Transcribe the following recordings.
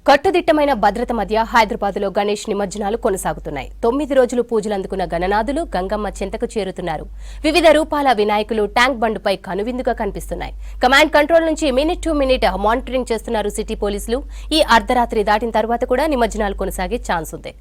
కట్టుదిట్టమైన భద్రత మధ్య హైదరాబాద్లో గణేష్ నిమజ్జనాలు కొనసాగుతున్నాయి. 9 రోజులు పూజలు అందుకున్న గణనాథులు గంగమ్మ చెంతకు చేరుతున్నారు. వివిధ రూపాల వినాయకులు ట్యాంక్ బండ్పై కనువిందుగా కనిపిస్తున్నాయి. కమాండ్ కంట్రోల్ నుంచి మినిట్ టు మినిట్ మానిటరింగ్ చేస్తున్నారు సిటీ పోలీసులు. ఈ అర్ధరాత్రి దాటిన తర్వాత కూడా నిమజ్జనాలు కొనసాగే ఛాన్స్ ఉంది.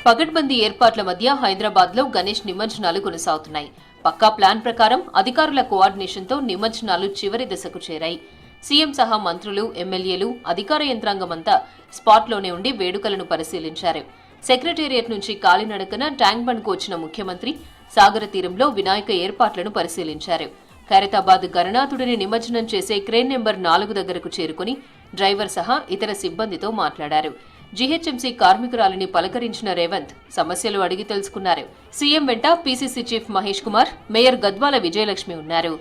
పగడ్బందీ ఏర్పాట్ల మధ్య హైదరాబాద్లో గణేష్ నిమజ్జనాలు కొనసాగుతున్నాయి. పక్కా ప్లాన్ ప్రకారం అధికారుల కోఆర్డినేషన్తో నిమజ్జనాలు చివరి దశకు చేరాయి. సీఎం సహా మంత్రులు, ఎమ్మెల్యేలు, అధికార యంత్రాంగమంతా స్పాట్లోనే ఉండి వేడుకలను పరిశీలించారు. సెక్రటేరియట్ నుంచి కాలినడకన ట్యాంక్ బండ్కు వచ్చిన ముఖ్యమంత్రి సాగర తీరంలో వినాయక ఏర్పాట్లను పరిశీలించారు. ఖైరతాబాద్ గణనాథుడిని నిమజ్జనం చేసే క్రేన్ నెంబర్ 4 దగ్గరకు చేరుకుని డ్రైవర్ సహా ఇతర సిబ్బందితో మాట్లాడారు. జీహెచ్ఎంసీ కార్మికురాలిని పలకరించిన రేవంత్ సమస్యలు అడిగి తెలుసుకున్నారు. సీఎం వెంట PCC chief Mahesh Kumar, mayor Gadwal Vijayalakshmi ఉన్నారు.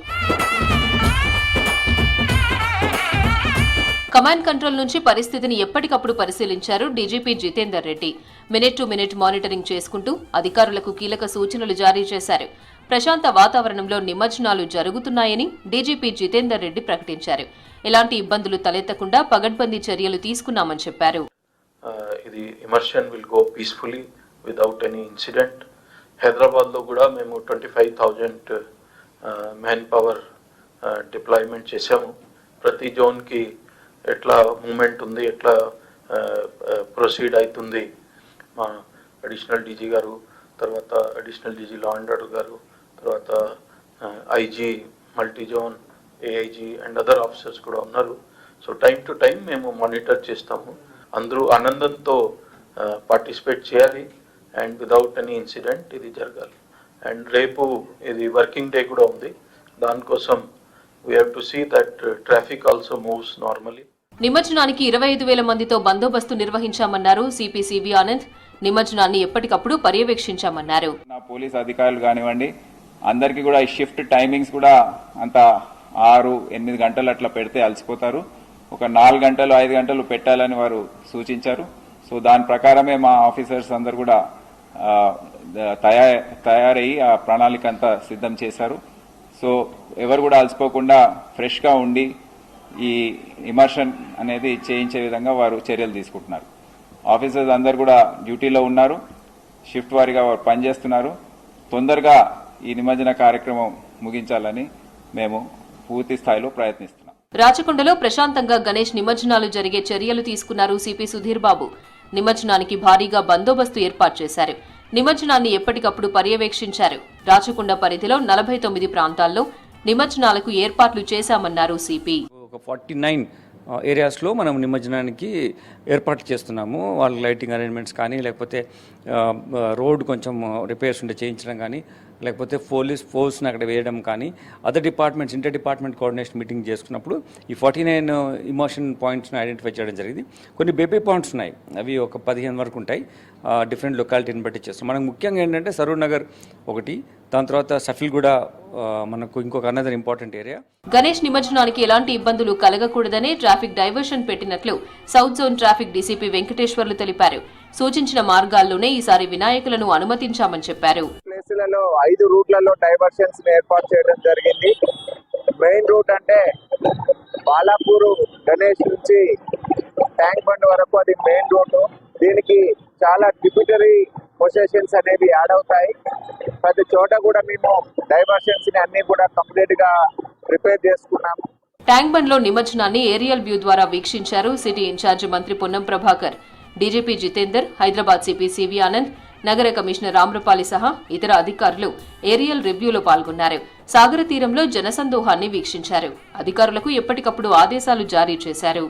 కమాండ్ కంట్రోల్ నుంచి పరిస్థితిని ఎప్పటికప్పుడు పరిశీలించారు DGP Jitender Reddy. Minute to minute monitoring చేసుకుంటూ అధికారులకు కీలక సూచనలు జారీ చేశారు. ప్రశాంత వాతావరణంలో నిమజ్జనాలు జరుగుతున్నాయని డీజీపీ జితేందర్ రెడ్డి ప్రకటించారు. ఎలాంటి ఇబ్బందులు తలెత్తకుండా పగడ్బందీ చర్యలు తీసుకున్నామని చెప్పారు. ఇది immersion will go peacefully without any incident. హైదరాబాద్లో కూడా మేము 25,000 మ్యాన్ పవర్ డిప్లాయ్మెంట్ చేసాము. ప్రతి జోన్కి ఎట్లా మూమెంట్ ఉంది, ఎట్లా ప్రొసీడ్ అవుతుంది, మా అడిషనల్ డీజీ గారు, తర్వాత additional DG law and order గారు, తర్వాత IG multi zone, AIG and other officers కూడా ఉన్నారు. సో టైం టు టైం మేము మానిటర్ చేస్తాము. అందరూ ఆనందంతో పార్టిసిపేట్ చేయాలి అండ్ వితౌట్ ఎనీ ఇన్సిడెంట్ ఇది జరగాలి. అండ్ రేపు ఇది వర్కింగ్ డే కూడా ఉంది. దానికోసం we have to see that traffic also moves normally. నిమజ్జనానికి 25,000 మందితో బందోబస్తు నిర్వహించామన్నారు సిపి సివి ఆనంద్. నిమజ్జనాన్ని ఎప్పటికప్పుడు పర్యవేక్షించామన్నారు. పోలీస్ అధికారులు కానివ్వండి, అందరికీ కూడా ఈ షిఫ్ట్ టైమింగ్స్ కూడా అంత 6-8 గంటలు అట్లా పెడితే అలసిపోతారు. ఒక 4 గంటలు 5 గంటలు పెట్టాలని వారు సూచించారు. సో దాని ప్రకారమే మా ఆఫీసర్స్ అందరు కూడా తయారయ్యి ఆ ప్రణాళిక అంతా సిద్ధం చేశారు. సో ఎవరు కూడా అలసిపోకుండా ఫ్రెష్గా ఉండి ఈ ఇమర్షన్ అనేది చేయించే విధంగా వారు చర్యలు తీసుకుంటున్నారు. ఆఫీసర్స్ అందరు కూడా డ్యూటీలో ఉన్నారు, షిఫ్ట్ వారీగా వారు పనిచేస్తున్నారు. తొందరగా ఈ నిమజ్జన కార్యక్రమం ముగించాలని మేము పూర్తి స్థాయిలో ప్రయత్నిస్తున్నాం. రాచకొండలో ప్రశాంతంగా గణేష్ నిమజ్జనాలు జరిగే చర్యలు తీసుకున్నారు సిపి సుధీర్ బాబు. నిమజ్జనానికి భారీగా బందోబస్తు ఏర్పాటు చేశారు. నిమజ్జనాన్ని ఎప్పటికప్పుడు పర్యవేక్షించారు. రాచకొండ పరిధిలో 49 ప్రాంతాల్లో నిమజ్జనాలకు ఏర్పాట్లు చేశామన్నారు సిపి. 49 ఏరియాస్లో మనం నిమజ్జనానికి ఏర్పాట్లు చేస్తున్నాము. వాళ్ళ లైటింగ్ అరేంజ్మెంట్స్ కానీ, లేకపోతే రోడ్ కొంచెం రిపేర్స్ ఉంటే చేయించడం కానీ, లేకపోతే పోలీస్ ఫోర్స్ని అక్కడ వేయడం కానీ, other departments inter department coordination meeting చేసుకున్నప్పుడు ఈ 49 ఇమోషన్ పాయింట్స్ని ఐడెంటిఫై చేయడం జరిగింది. కొన్ని బేబీ పాయింట్స్ ఉన్నాయి, అవి ఒక 15 వరకు ఉంటాయి. డిఫరెంట్ లొకాలిటీని బట్టి చేస్తాం. మనకు ముఖ్యంగా ఏంటంటే సరూర్ నగర్ ఒకటి, దాని తర్వాత సఫిల్గూడ మనకు ఇంకొక అనదర్ ఇంపార్టెంట్ ఏరియా. గణేష్ నిమజ్జనానికి ఎలాంటి ఇబ్బందులు కలగకూడదనే ట్రాఫిక్ డైవర్షన్ పెట్టినట్లు south zone traffic DCP Venkateswarlu తెలిపారు. సూచించిన మార్గాల్లోనే ఈసారి వినాయకులను అనుమతించామని చెప్పారు. ప్లేసులలో 5 రూట్లలో డైవర్షన్స్ ఏర్పాటు చేయడం జరిగింది. మెయిన్ రూట్ అంటే బాలాపూర్ గణేష్ నుంచి ట్యాంక్ బండ్ వరకు అది మెయిన్ రూట్. దీనికి చాలా ట్రిబ్యూటరీ పొజిషన్స్ అనేవి యాడ్ అవుతాయి. ప్రతి చోట కూడా మేము డైవర్షన్స్ ని అన్ని కూడా కంప్లీట్ గా ప్రిపేర్ చేసుకున్నాం. ట్యాంక్ బండ్ లో నిమజ్జనాన్ని ఏరియల్ వ్యూ ద్వారా వీక్షించారు సిటీ ఇన్ఛార్జి మంత్రి Ponnam Prabhakar. DGP Jitender, Hyderabad CP CV Anand, నగర కమిషనర్ రామ్రపాలి సహా ఇతర అధికారులు ఏరియల్ రివ్యూలో పాల్గొన్నారు. సాగర తీరంలో జనసందోహాన్ని వీక్షించారు. అధికారులకు ఎప్పటికప్పుడు ఆదేశాలు జారీ చేశారు.